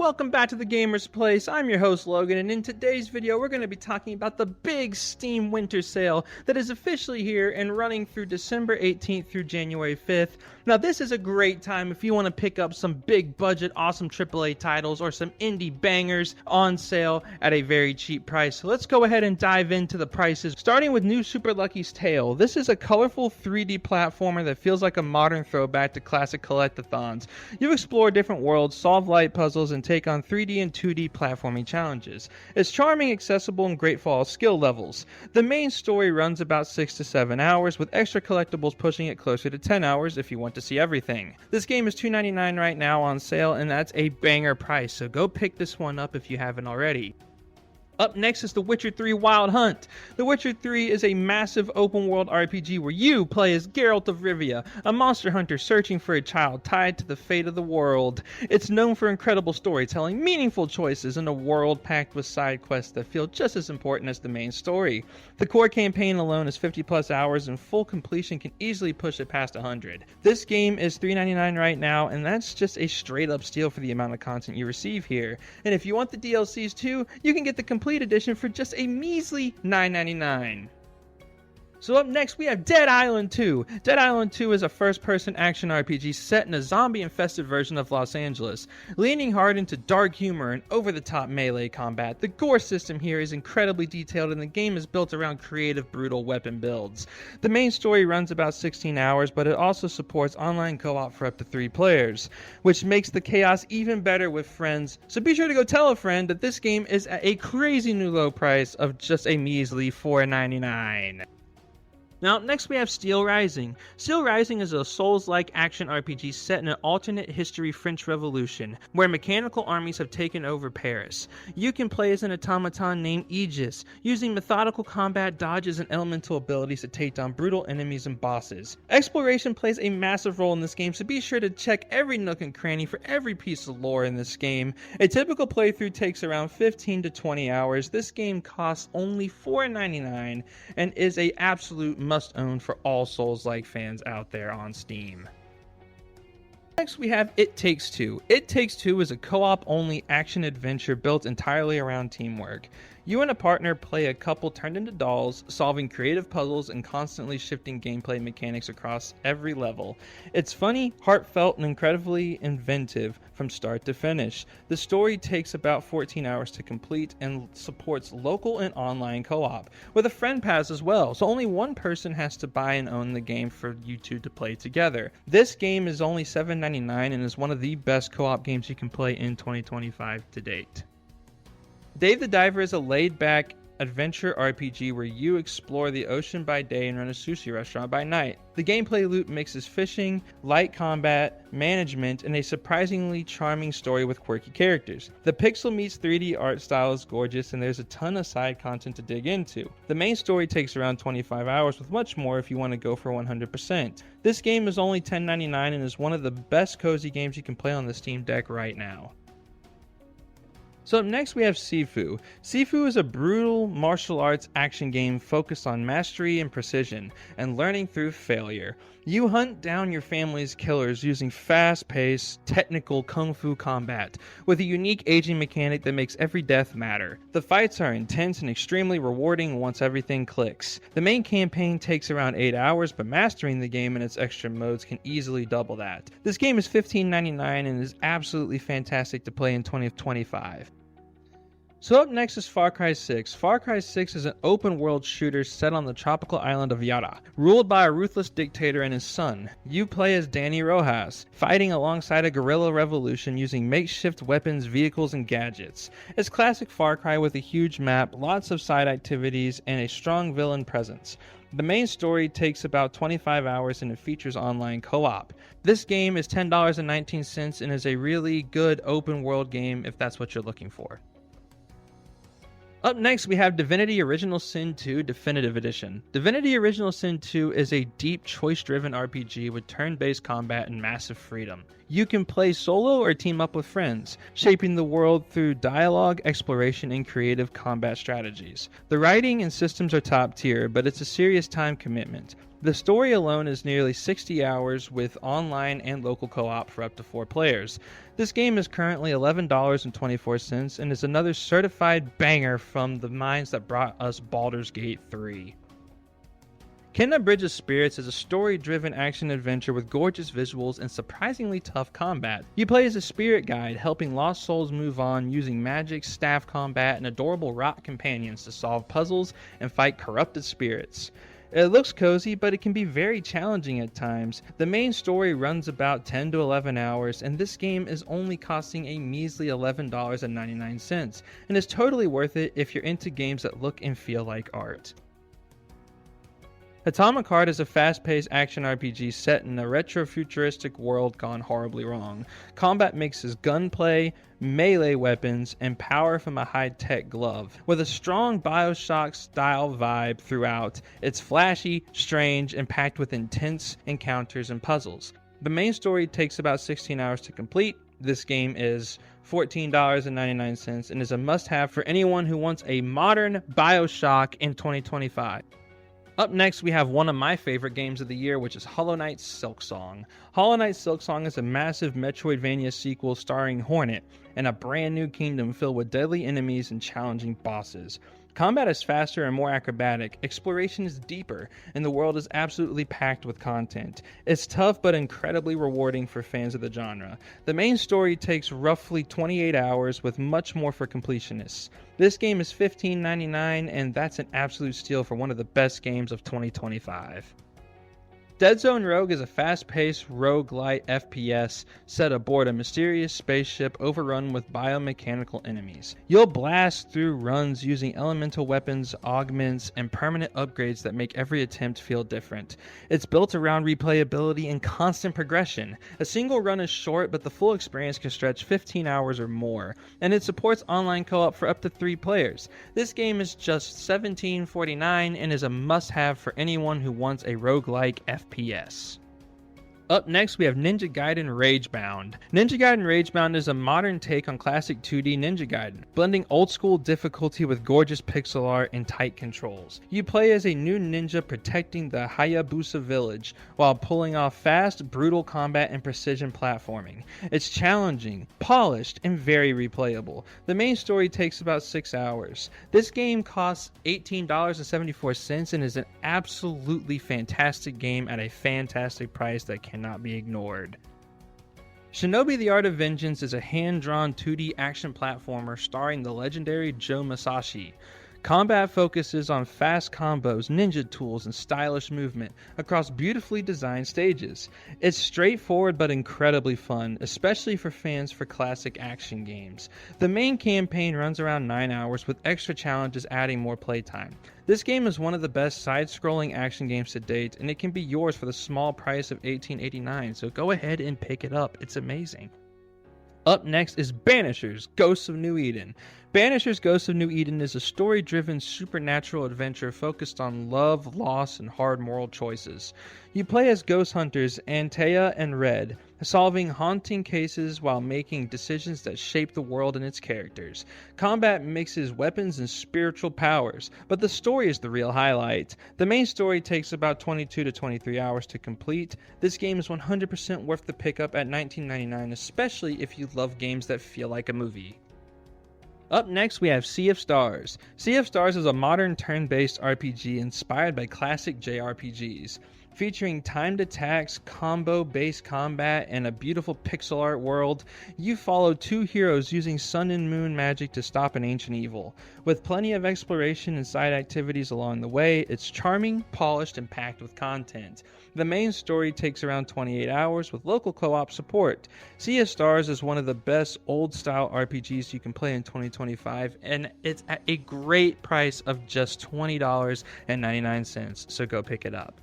welcome back to the Gamer's Place. I'm your host Logan, and in today's video we're going to be talking about the big Steam winter sale that is officially here and running through December 18th through January 5th. Now this is a great time if you want to pick up some big budget awesome AAA titles or some indie bangers on sale at a very cheap price. So let's go ahead and dive into the prices, starting with New Super Lucky's Tale. This is a colorful 3D platformer that feels like a modern throwback to classic collectathons. You explore different worlds, solve light puzzles, and take on 3D and 2D platforming challenges. It's charming, accessible, and great for all skill levels. The main story runs about 6 to 7 hours, with extra collectibles pushing it closer to 10 hours if you want to see everything. This game is $2.99 right now on sale, and that's a banger price, so go pick this one up if you haven't already. Up next is The Witcher 3 Wild Hunt. The Witcher 3 is a massive open-world RPG where you play as Geralt of Rivia, a monster hunter searching for a child tied to the fate of the world. It's known for incredible storytelling, meaningful choices, and a world packed with side quests that feel just as important as the main story. The core campaign alone is 50 plus hours, and full completion can easily push it past 100. This game is $3.99 right now, and that's just a straight-up steal for the amount of content you receive here. And if you want the DLCs too, you can get the complete edition for just a measly $9.99. So up next we have Dead Island 2. Dead Island 2 is a first-person action RPG set in a zombie-infested version of Los Angeles. Leaning hard into dark humor and over-the-top melee combat, the gore system here is incredibly detailed and the game is built around creative, brutal weapon builds. The main story runs about 16 hours, but it also supports online co-op for up to 3 players, which makes the chaos even better with friends. So be sure to go tell a friend that this game is at a crazy new low price of just a measly $4.99. Now, next we have Steelrising. Steelrising is a Souls-like action RPG set in an alternate history French Revolution, where mechanical armies have taken over Paris. You can play as an automaton named Aegis, using methodical combat, dodges, and elemental abilities to take down brutal enemies and bosses. Exploration plays a massive role in this game, so be sure to check every nook and cranny for every piece of lore in this game. A typical playthrough takes around 15 to 20 hours. This game costs only $4.99 and is an absolute must-own for all Souls-like fans out there on Steam. Next we have It Takes Two. It Takes Two is a co-op only action-adventure built entirely around teamwork. You and a partner play a couple turned into dolls, solving creative puzzles and constantly shifting gameplay mechanics across every level. It's funny, heartfelt, and incredibly inventive from start to finish. The story takes about 14 hours to complete and supports local and online co-op, with a friend pass as well, so only one person has to buy and own the game for you two to play together. This game is only $7.99 and is one of the best co-op games you can play in 2025 to date. Dave the Diver is a laid-back adventure RPG where you explore the ocean by day and run a sushi restaurant by night. The gameplay loop mixes fishing, light combat, management, and a surprisingly charming story with quirky characters. The pixel meets 3D art style is gorgeous, and there's a ton of side content to dig into. The main story takes around 25 hours with much more if you want to go for 100%. This game is only $10.99 and is one of the best cozy games you can play on the Steam Deck right now. So up next we have Sifu. Sifu is a brutal martial arts action game focused on mastery and precision, and learning through failure. You hunt down your family's killers using fast-paced, technical kung fu combat, with a unique aging mechanic that makes every death matter. The fights are intense and extremely rewarding once everything clicks. The main campaign takes around 8 hours, but mastering the game and its extra modes can easily double that. This game is $15.99 and is absolutely fantastic to play in 2025. So up next is Far Cry 6. Far Cry 6 is an open-world shooter set on the tropical island of Yara, ruled by a ruthless dictator and his son. You play as Danny Rojas, fighting alongside a guerrilla revolution using makeshift weapons, vehicles, and gadgets. It's classic Far Cry with a huge map, lots of side activities, and a strong villain presence. The main story takes about 25 hours and it features online co-op. This game is $10.19 and is a really good open-world game if that's what you're looking for. Up next, we have Divinity Original Sin 2 Definitive Edition. Divinity Original Sin 2 is a deep, choice-driven RPG with turn-based combat and massive freedom. You can play solo or team up with friends, shaping the world through dialogue, exploration, and creative combat strategies. The writing and systems are top tier, but it's a serious time commitment. The story alone is nearly 60 hours with online and local co-op for up to 4 players. This game is currently $11.24 and is another certified banger from the minds that brought us Baldur's Gate 3. Kena Bridge of Spirits is a story-driven action-adventure with gorgeous visuals and surprisingly tough combat. You play as a spirit guide, helping lost souls move on using magic, staff combat, and adorable rock companions to solve puzzles and fight corrupted spirits. It looks cozy, but it can be very challenging at times. The main story runs about 10 to 11 hours, and this game is only costing a measly $11.99, and is totally worth it if you're into games that look and feel like art. Atomic Heart is a fast-paced action RPG set in a retro-futuristic world gone horribly wrong. Combat mixes gunplay, melee weapons, and power from a high-tech glove. With a strong Bioshock-style vibe throughout, it's flashy, strange, and packed with intense encounters and puzzles. The main story takes about 16 hours to complete. This game is $14.99 and is a must-have for anyone who wants a modern Bioshock in 2025. Up next, we have one of my favorite games of the year, which is Hollow Knight Silksong. Hollow Knight Silksong is a massive Metroidvania sequel starring Hornet and a brand new kingdom filled with deadly enemies and challenging bosses. Combat is faster and more acrobatic, exploration is deeper, and the world is absolutely packed with content. It's tough but incredibly rewarding for fans of the genre. The main story takes roughly 28 hours with much more for completionists. This game is $15.99 and that's an absolute steal for one of the best games of 2025. Deadzone Rogue is a fast-paced roguelite FPS set aboard a mysterious spaceship overrun with biomechanical enemies. You'll blast through runs using elemental weapons, augments, and permanent upgrades that make every attempt feel different. It's built around replayability and constant progression. A single run is short, but the full experience can stretch 15 hours or more, and it supports online co-op for up to 3 players. This game is just $17.49 and is a must-have for anyone who wants a roguelike FPS. Up next, we have Ninja Gaiden Ragebound. Ninja Gaiden Ragebound is a modern take on classic 2D Ninja Gaiden, blending old-school difficulty with gorgeous pixel art and tight controls. You play as a new ninja protecting the Hayabusa village, while pulling off fast, brutal combat and precision platforming. It's challenging, polished, and very replayable. The main story takes about 6 hours. This game costs $18.74 and is an absolutely fantastic game at a fantastic price that cannot be ignored. Shinobi the Art of Vengeance is a hand-drawn 2D action platformer starring the legendary Joe Masashi. Combat focuses on fast combos, ninja tools, and stylish movement across beautifully designed stages. It's straightforward but incredibly fun, especially for fans for classic action games. The main campaign runs around 9 hours with extra challenges adding more playtime. This game is one of the best side-scrolling action games to date, and it can be yours for the small price of $18.89, so go ahead and pick it up. It's amazing. Up next is Banishers, Ghosts of New Eden. Banishers Ghosts of New Eden is a story-driven supernatural adventure focused on love, loss, and hard moral choices. You play as ghost hunters Antea and Red, solving haunting cases while making decisions that shape the world and its characters. Combat mixes weapons and spiritual powers, but the story is the real highlight. The main story takes about 22 to 23 hours to complete. This game is 100% worth the pickup at $19.99, especially if you love games that feel like a movie. Up next, we have Sea of Stars. Sea of Stars is a modern turn-based RPG inspired by classic JRPGs. Featuring timed attacks, combo-based combat, and a beautiful pixel art world, you follow 2 heroes using sun and moon magic to stop an ancient evil. With plenty of exploration and side activities along the way, it's charming, polished, and packed with content. The main story takes around 28 hours with local co-op support. Sea of Stars is one of the best old-style RPGs you can play in 2025, and it's at a great price of just $20.99, so go pick it up.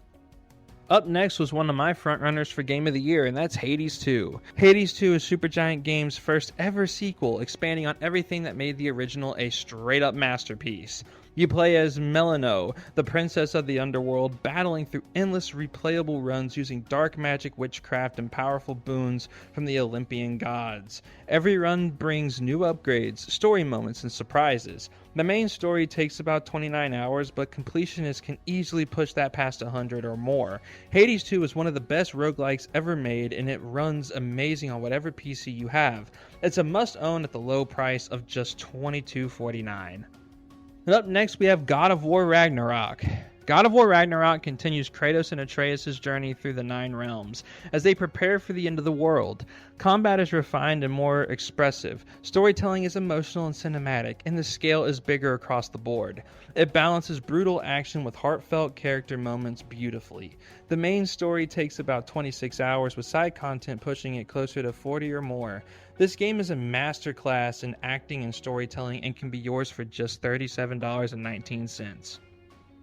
Up next was one of my frontrunners for Game of the Year, and that's Hades 2. Hades 2 is Supergiant Games' first ever sequel, expanding on everything that made the original a straight-up masterpiece. You play as Melino, the princess of the underworld, battling through endless replayable runs using dark magic, witchcraft, and powerful boons from the Olympian gods. Every run brings new upgrades, story moments, and surprises. The main story takes about 29 hours, but completionists can easily push that past 100 or more. Hades 2 is one of the best roguelikes ever made, and it runs amazing on whatever PC you have. It's a must-own at the low price of just $22.49. And up next, we have God of War Ragnarok. God of War Ragnarok continues Kratos and Atreus' journey through the 9 realms as they prepare for the end of the world. Combat is refined and more expressive, storytelling is emotional and cinematic, and the scale is bigger across the board. It balances brutal action with heartfelt character moments beautifully. The main story takes about 26 hours, with side content pushing it closer to 40 or more. This game is a masterclass in acting and storytelling and can be yours for just $37.19.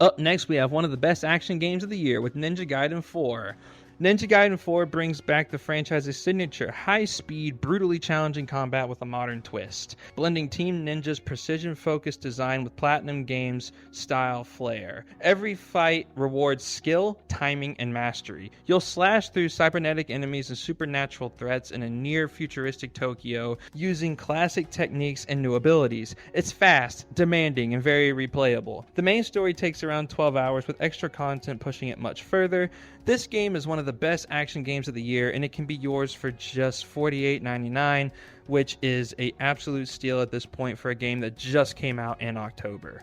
Up next, we have one of the best action games of the year with Ninja Gaiden 4. Ninja Gaiden 4 brings back the franchise's signature high-speed, brutally challenging combat with a modern twist, blending Team Ninja's precision-focused design with Platinum Games' style flair. Every fight rewards skill, timing, and mastery. You'll slash through cybernetic enemies and supernatural threats in a near-futuristic Tokyo using classic techniques and new abilities. It's fast, demanding, and very replayable. The main story takes around 12 hours with extra content pushing it much further. This game is one of the best action games of the year, and it can be yours for just $48.99, which is an absolute steal at this point for a game that just came out in October.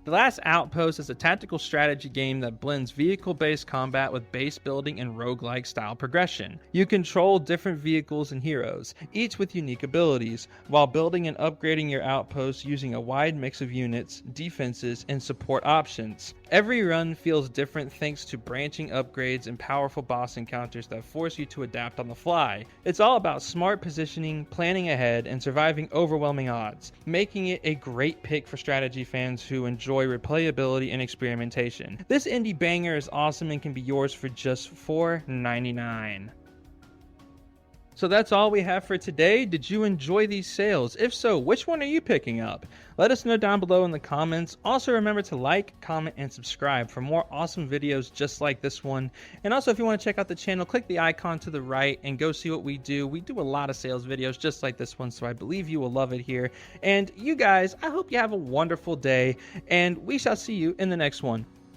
The last Outpost is a tactical strategy game that blends vehicle-based combat with base building and roguelike style progression. You control different vehicles and heroes, each with unique abilities, while building and upgrading your outposts using a wide mix of units, defenses, and support options. Every run feels different thanks to branching upgrades and powerful boss encounters that force you to adapt on the fly. It's all about smart positioning, planning ahead, and surviving overwhelming odds, making it a great pick for strategy fans who enjoy replayability and experimentation. This indie banger is awesome and can be yours for just $4.99. So that's all we have for today. Did you enjoy these sales? If so, which one are you picking up? Let us know down below in the comments. Also remember to like, comment, and subscribe for more awesome videos just like this one. And also if you want to check out the channel, click the icon to the right and go see what we do. We do a lot of sales videos just like this one, so I believe you will love it here. And you guys, I hope you have a wonderful day, and we shall see you in the next one.